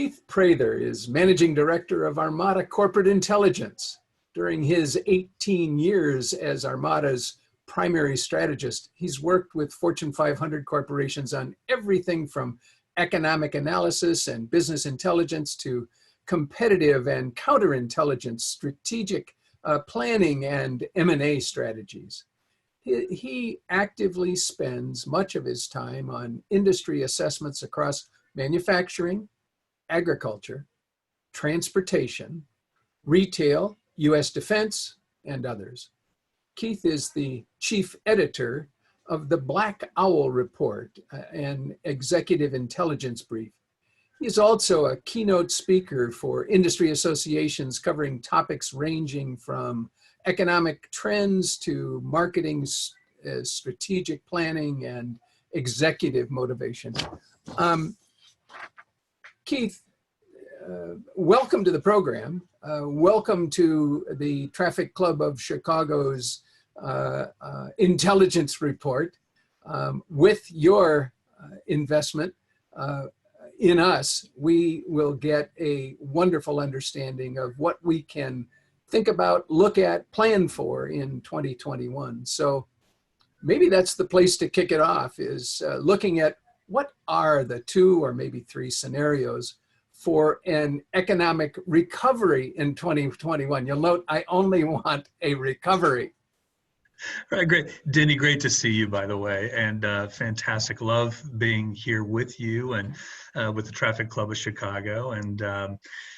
Keith Prather is Managing Director of Armada Corporate Intelligence. During his 18 years as Armada's primary strategist, he's worked with Fortune 500 corporations on everything from economic analysis and business intelligence to competitive and counterintelligence, strategic planning, and M&A strategies. He actively spends much of his time on industry assessments across manufacturing, agriculture, transportation, retail, U.S. defense, and others. Keith is the chief editor of the Black Owl Report, an executive intelligence brief. He is also a keynote speaker for industry associations covering topics ranging from economic trends to marketing, strategic planning, and executive motivation. Keith, welcome to the program. Welcome to the Traffic Club of Chicago's intelligence report. With your investment in us, we will get a wonderful understanding of what we can think about, look at, plan for in 2021. So maybe that's the place to kick it off, is looking at what are the 2 or maybe 3 scenarios for an economic recovery in 2021. You'll note I only want a recovery. Right, great. Denny, great to see you, by the way, and fantastic. Love being here with you and with the Traffic Club of Chicago. And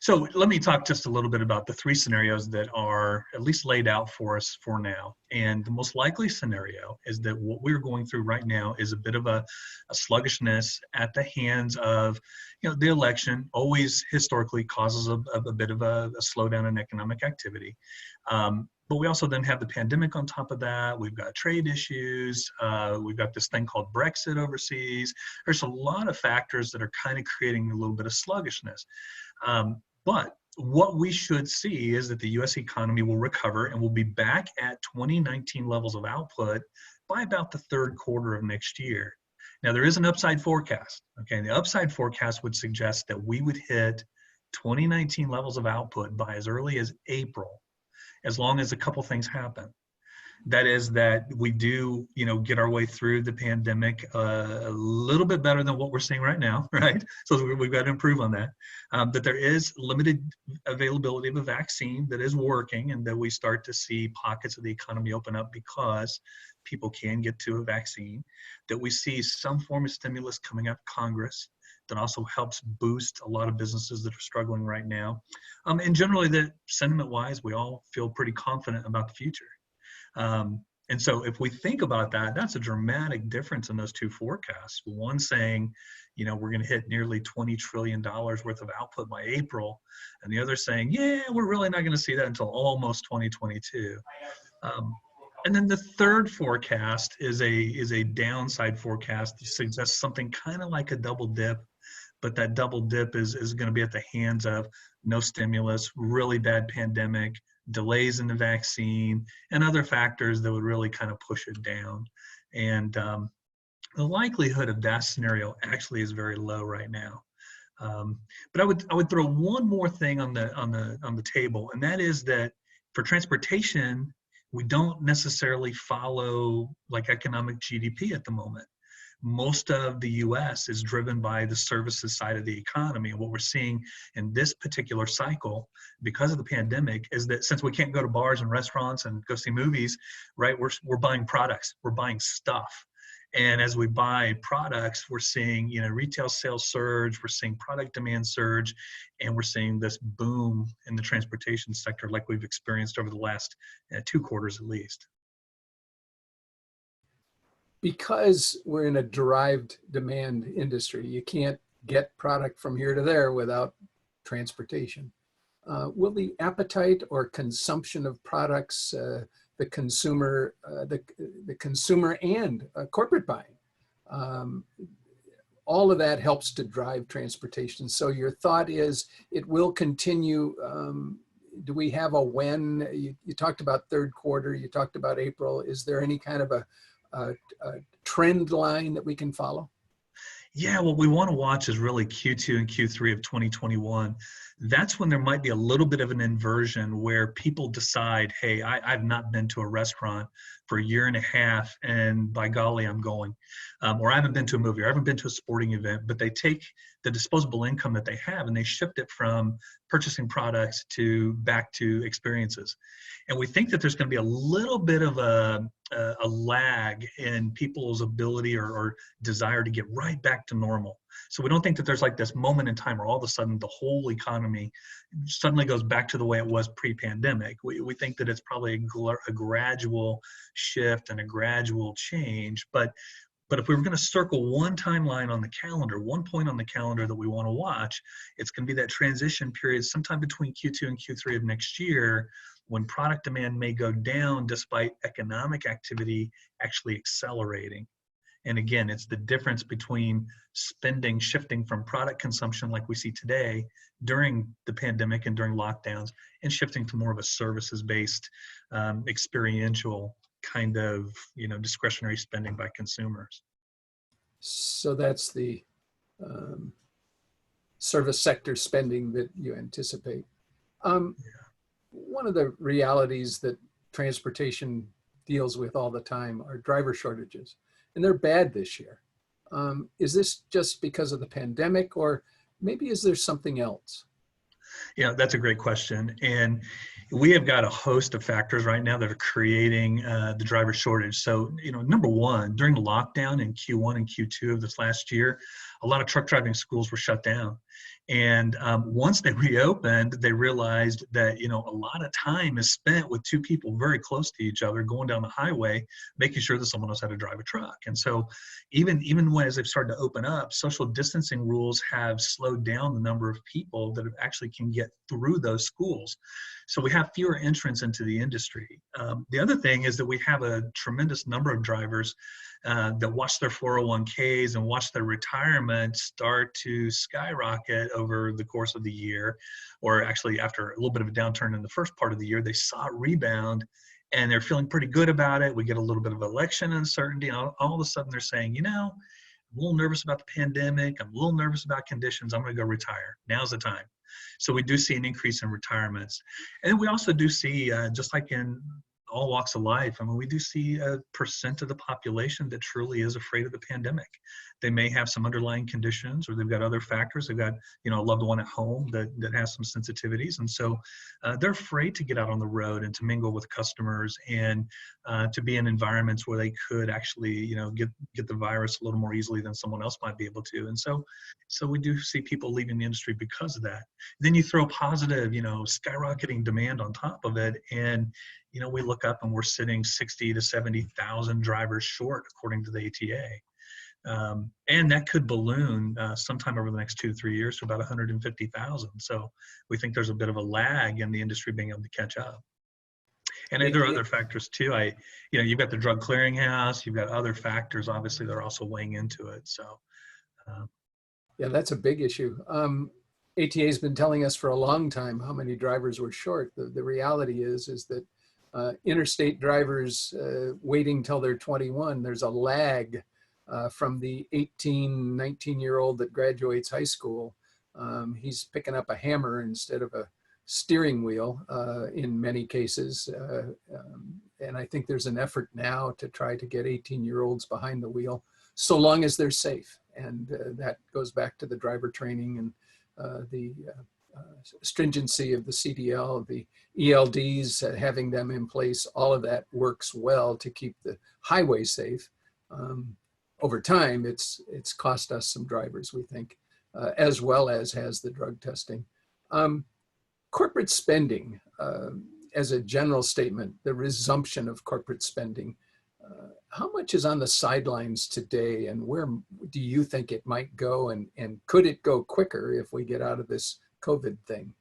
so let me talk just a little bit about the 3 scenarios that are at least laid out for us for now. And the most likely scenario is that what we're going through right now is a bit of a sluggishness at the hands of, the election always historically causes a bit of a slowdown in economic activity. But we also then have the pandemic on top of that. We've got trade issues. We've got this thing called Brexit overseas. There's a lot of factors that are kind of creating a little bit of sluggishness. But what we should see is that the U.S. economy will recover and will be back at 2019 levels of output by about the 3rd quarter of next year. Now, there is an upside forecast. Okay, and the upside forecast would suggest that we would hit 2019 levels of output by as early as April, as long as a couple things happen. That is that we do, get our way through the pandemic a little bit better than what we're seeing right now, right? So we've got to improve on that. That there is limited availability of a vaccine that is working, and that we start to see pockets of the economy open up because people can get to a vaccine. That we see some form of stimulus coming out of Congress that also helps boost a lot of businesses that are struggling right now. And generally, that sentiment-wise, we all feel pretty confident about the future. And so if we think about that, that's a dramatic difference in those 2 forecasts. One saying, we're going to hit nearly $20 trillion worth of output by April, and the other saying, yeah, we're really not going to see that until almost 2022. And then the 3rd forecast is a downside forecast that suggests something kind of like a double dip, but that double dip is going to be at the hands of no stimulus, really bad pandemic, delays in the vaccine, and other factors that would really kind of push it down. And the likelihood of that scenario actually is very low right now. But I would throw one more thing on the table, and that is that for transportation, we don't necessarily follow like economic GDP at the moment. Most of the U.S. is driven by the services side of the economy. And what we're seeing in this particular cycle, because of the pandemic, is that since we can't go to bars and restaurants and go see movies, right, we're buying products, we're buying stuff. And as we buy products, we're seeing, retail sales surge, we're seeing product demand surge, and we're seeing this boom in the transportation sector like we've experienced over the last 2 quarters at least. Because we're in a derived demand industry, you can't get product from here to there without transportation. Will the appetite or consumption of products, the consumer and corporate buying, all of that helps to drive transportation. So your thought is it will continue. Do we have a when? You talked about 3rd quarter, you talked about April. Is there any kind of a trend line that we can follow? Yeah, what we want to watch is really Q2 and Q3 of 2021. That's when there might be a little bit of an inversion where people decide, hey, I've not been to a restaurant for a year and a half, and by golly, I'm going. Or I haven't been to a movie, or I haven't been to a sporting event, but they take the disposable income that they have and they shift it from purchasing products to back to experiences. And we think that there's going to be a little bit of a lag in people's ability or desire to get right back to normal. So we don't think that there's like this moment in time where all of a sudden the whole economy suddenly goes back to the way it was pre-pandemic. We think that it's probably a gradual shift and a gradual change. But if we were going to circle one timeline on the calendar, one point on the calendar that we want to watch, it's going to be that transition period sometime between Q2 and Q3 of next year, when product demand may go down despite economic activity actually accelerating. And again, it's the difference between spending shifting from product consumption like we see today during the pandemic and during lockdowns, and shifting to more of a services-based, experiential kind of, discretionary spending by consumers. So that's the um, service sector spending that you anticipate. One of the realities that transportation deals with all the time are driver shortages, and they're bad this year. Is this just because of the pandemic, or maybe is there something else? Yeah, that's a great question. And we have got a host of factors right now that are creating the driver shortage. So, number one, during the lockdown in Q1 and Q2 of this last year, a lot of truck driving schools were shut down. And once they reopened, they realized that, a lot of time is spent with two people very close to each other going down the highway, making sure that someone knows how to drive a truck. And so even when, as they've started to open up, social distancing rules have slowed down the number of people that actually can get through those schools. So we have fewer entrants into the industry. The other thing is that we have a tremendous number of drivers that watch their 401ks and watch their retirement start to skyrocket over the course of the year, or actually after a little bit of a downturn in the first part of the year, they saw it rebound and they're feeling pretty good about it. We get a little bit of election uncertainty. All of a sudden they're saying, I'm a little nervous about the pandemic. I'm a little nervous about conditions. I'm going to go retire. Now's the time. So we do see an increase in retirements. And then we also do see, just like in all walks of life, we do see a percent of the population that truly is afraid of the pandemic. They may have some underlying conditions, or they've got other factors. They've got, a loved one at home that has some sensitivities. And so they're afraid to get out on the road and to mingle with customers and to be in environments where they could actually, get the virus a little more easily than someone else might be able to. And so we do see people leaving the industry because of that. Then you throw positive, skyrocketing demand on top of it. And, we look up and we're sitting 60 to 70,000 drivers short, according to the ATA. And that could balloon sometime over the next 2 to 3 years to about 150,000. So we think there's a bit of a lag in the industry being able to catch up. And there are other factors too. You've got the drug clearinghouse, you've got other factors, obviously, that are also weighing into it. So, yeah, that's a big issue. ATA has been telling us for a long time how many drivers were short. The reality is that interstate drivers waiting till they're 21, there's a lag from the 18, 19-year-old that graduates high school. He's picking up a hammer instead of a steering wheel in many cases. And I think there's an effort now to try to get 18-year-olds behind the wheel, so long as they're safe. And that goes back to the driver training and the stringency of the CDL, the ELDs, having them in place. All of that works well to keep the highway safe. Over time, it's cost us some drivers, we think, as well as has the drug testing. Corporate spending, as a general statement, the resumption of corporate spending, how much is on the sidelines today, and where do you think it might go, and could it go quicker if we get out of this COVID thing?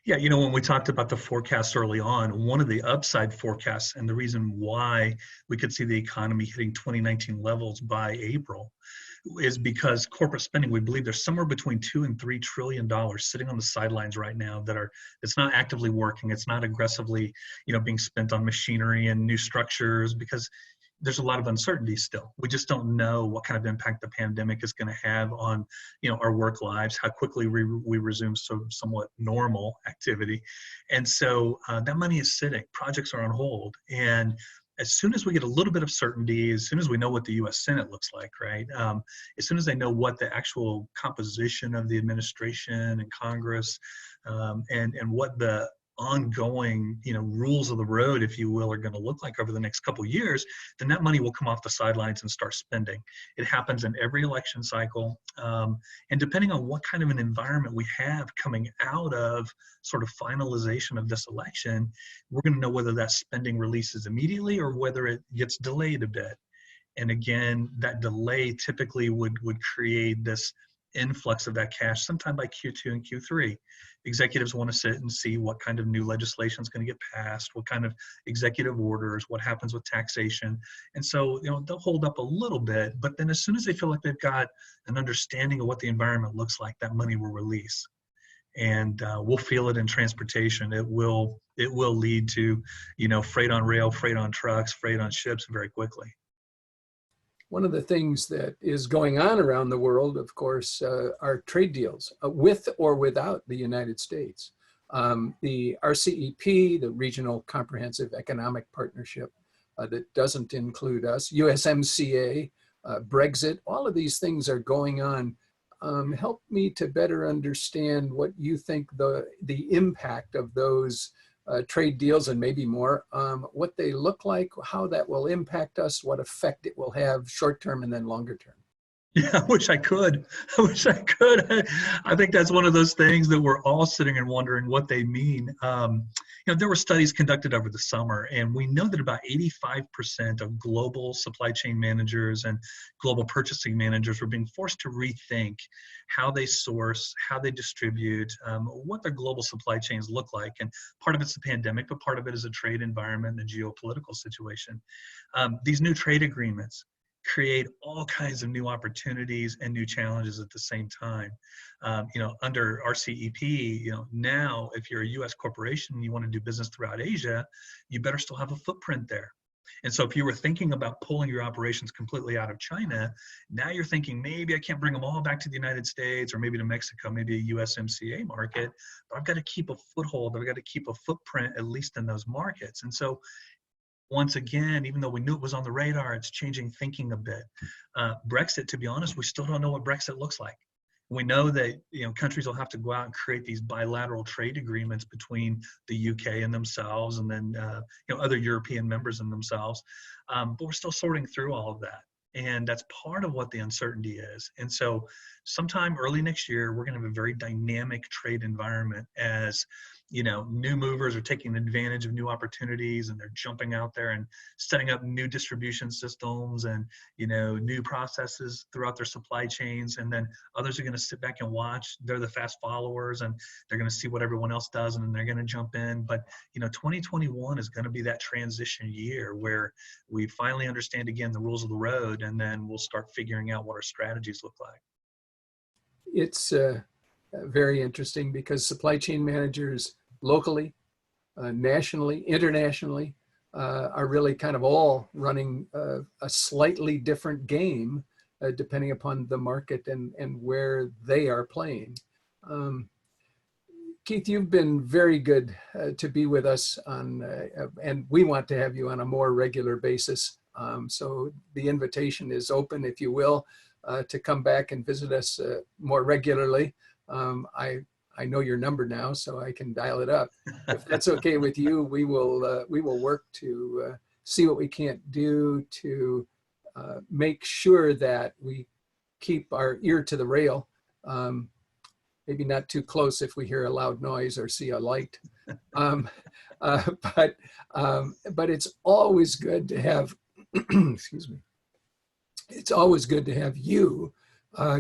Yeah, when we talked about the forecasts early on, one of the upside forecasts and the reason why we could see the economy hitting 2019 levels by April is because corporate spending, we believe there's somewhere between $2 and $3 trillion sitting on the sidelines right now it's not actively working. It's not aggressively, being spent on machinery and new structures, because there's a lot of uncertainty still. We just don't know what kind of impact the pandemic is going to have on, our work lives, how quickly we resume somewhat normal activity. And so that money is sitting, projects are on hold. And as soon as we get a little bit of certainty, as soon as we know what the U.S. Senate looks like, right? As soon as they know what the actual composition of the administration and Congress and what the ongoing, rules of the road, if you will, are going to look like over the next couple of years, then that money will come off the sidelines and start spending. It happens in every election cycle. And depending on what kind of an environment we have coming out of sort of finalization of this election, we're going to know whether that spending releases immediately or whether it gets delayed a bit. And again, that delay typically would create this influx of that cash sometime by Q2 and Q3. Executives want to sit and see what kind of new legislation is going to get passed, what kind of executive orders, what happens with taxation. And so, they'll hold up a little bit, but then as soon as they feel like they've got an understanding of what the environment looks like, that money will release. And we'll feel it in transportation. It will lead to, freight on rail, freight on trucks, freight on ships very quickly. One of the things that is going on around the world, of course, are trade deals with or without the United States. The RCEP, the Regional Comprehensive Economic Partnership, that doesn't include us, USMCA, Brexit, all of these things are going on. Help me to better understand what you think the impact of those trade deals and maybe more, what they look like, how that will impact us, what effect it will have short-term and then longer term. Yeah, I wish I could. I think that's one of those things that we're all sitting and wondering what they mean. There were studies conducted over the summer, and we know that about 85% of global supply chain managers and global purchasing managers were being forced to rethink how they source, how they distribute, what their global supply chains look like. And part of it's the pandemic, but part of it is a trade environment and the geopolitical situation. These new trade agreements create all kinds of new opportunities and new challenges at the same time. Under RCEP, now if you're a U.S. corporation and you want to do business throughout Asia, you better still have a footprint there. And so if you were thinking about pulling your operations completely out of China, now you're thinking, maybe I can't bring them all back to the United States or maybe to Mexico, maybe a USMCA market, but I've got to keep a foothold. I've got to keep a footprint, at least in those markets. And so once again, even though we knew it was on the radar, it's changing thinking a bit. Brexit, to be honest, we still don't know what Brexit looks like. We know that countries will have to go out and create these bilateral trade agreements between the UK and themselves, and then other European members and themselves. But we're still sorting through all of that, and that's part of what the uncertainty is. And so, sometime early next year, we're going to have a very dynamic trade environment as new movers are taking advantage of new opportunities, and they're jumping out there and setting up new distribution systems and, new processes throughout their supply chains. And then others are going to sit back and watch. They're the fast followers, and they're going to see what everyone else does, and then they're going to jump in. But, 2021 is going to be that transition year where we finally understand again the rules of the road, and then we'll start figuring out what our strategies look like. It's very interesting because supply chain managers locally, nationally, internationally, are really kind of all running a slightly different game depending upon the market and where they are playing. Keith, you've been very good to be with us on, and we want to have you on a more regular basis. So the invitation is open, if you will, to come back and visit us more regularly. I know your number now, so I can dial it up. If that's okay with you, we will work to see what we can't do to make sure that we keep our ear to the rail. Maybe not too close if we hear a loud noise or see a light. But it's always good to have, excuse me, it's always good to have you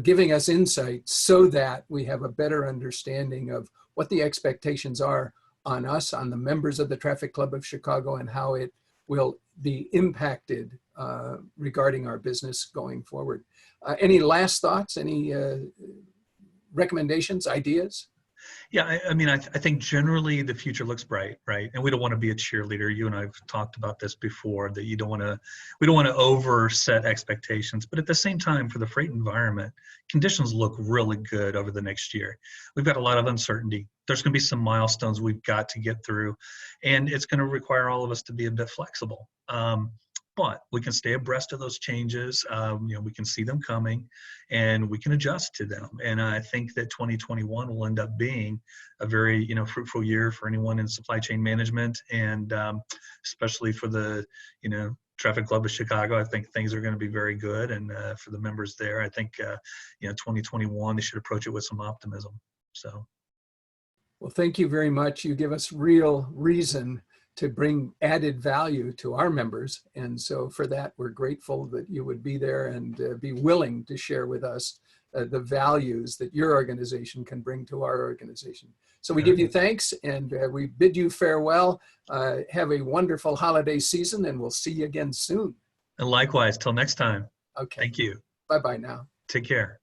giving us insight so that we have a better understanding of what the expectations are on us, on the members of the Traffic Club of Chicago, and how it will be impacted regarding our business going forward. Any last thoughts, any recommendations, ideas? Yeah, I mean, I think generally the future looks bright, right? And we don't want to be a cheerleader. You and I have talked about this before, that we don't want to overset expectations. But at the same time, for the freight environment, conditions look really good over the next year. We've got a lot of uncertainty. There's going to be some milestones we've got to get through, and it's going to require all of us to be a bit flexible. But we can stay abreast of those changes. We can see them coming, and we can adjust to them. And I think that 2021 will end up being a very, fruitful year for anyone in supply chain management, and especially for the, Traffic Club of Chicago. I think things are going to be very good, and for the members there, I think 2021 they should approach it with some optimism. So, well, thank you very much. You give us real reason to bring added value to our members. And so for that, we're grateful that you would be there and be willing to share with us the values that your organization can bring to our organization. So we give you thanks, and we bid you farewell. Have a wonderful holiday season, and we'll see you again soon. and likewise, till next time. Okay. Thank you. Bye-bye now. Take care.